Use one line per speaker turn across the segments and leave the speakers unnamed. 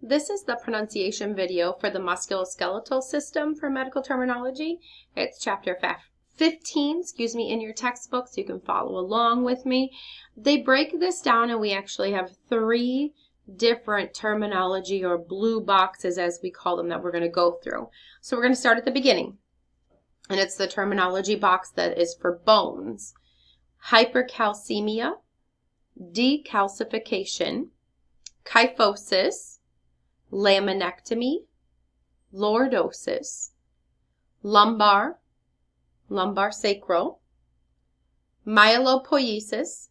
This is the pronunciation video for the musculoskeletal system for medical terminology. It's chapter 15, in your textbook, so you can follow along with me. They break this down, and we actually have 3 different terminology or blue boxes, as we call them, that we're going to go through. So we're going to start at the beginning, and it's the terminology box that is for bones. Hypercalcemia, decalcification, kyphosis, laminectomy, lordosis, lumbar sacral, myelopolyesis,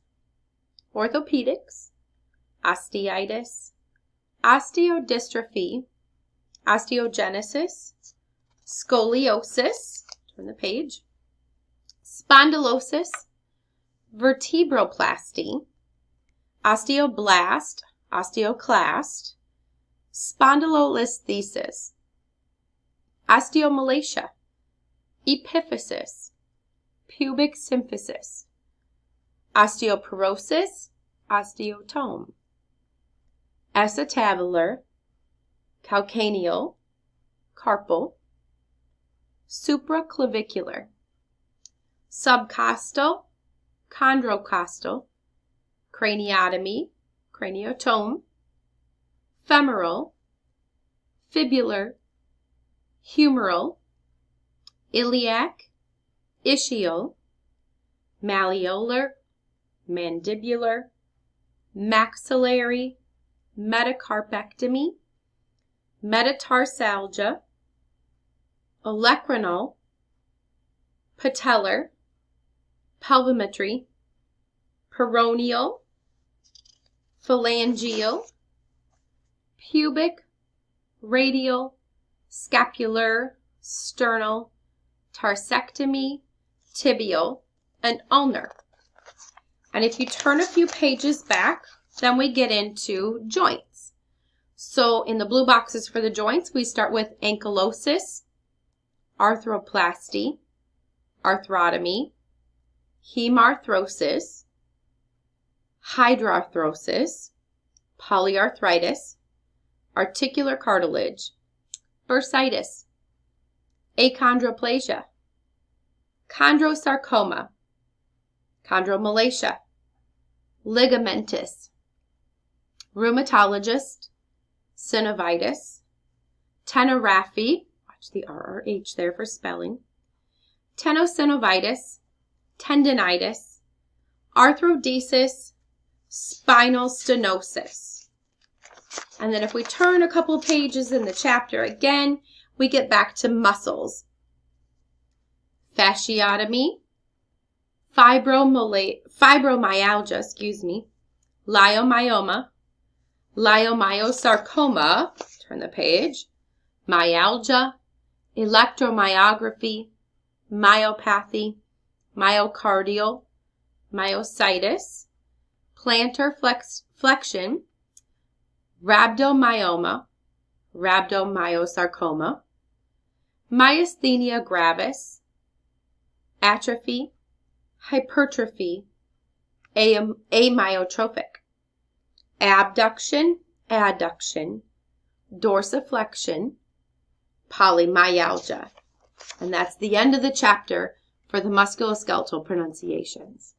orthopedics, osteitis, osteodystrophy, osteogenesis, scoliosis, turn the page, spondylosis, vertebroplasty, osteoblast, osteoclast, spondylolisthesis, osteomalacia, epiphysis, pubic symphysis, osteoporosis, osteotome, acetabular, calcaneal, carpal, supraclavicular, subcostal, chondrocostal, craniotomy, craniotome, femoral, fibular, humeral, iliac, ischial, malleolar, mandibular, maxillary, metacarpectomy, metatarsalgia, olecramal, patellar, pelvimetry, peroneal, phalangeal, pubic, radial, scapular, sternal, tarsectomy, tibial, and ulnar. And if you turn a few pages back, then we get into joints. So in the blue boxes for the joints, we start with ankylosis, arthroplasty, arthrotomy, hemarthrosis, hydarthrosis, polyarthritis, articular cartilage, bursitis, achondroplasia, chondrosarcoma, chondromalacia, ligamentous, rheumatologist, synovitis, tenorrhaphy, watch the RRH there for spelling, tenosynovitis, tendinitis, arthrodesis, spinal stenosis. And then if we turn a couple pages in the chapter again, we get back to muscles. Fasciotomy, fibromyalgia, leiomyoma, leiomyosarcoma, turn the page, myalgia, electromyography, myopathy, myocardial, myositis, plantar flexion, rhabdomyoma, rhabdomyosarcoma, myasthenia gravis, atrophy, hypertrophy, amyotrophic, abduction, adduction, dorsiflexion, polymyalgia. And that's the end of the chapter for the musculoskeletal pronunciations.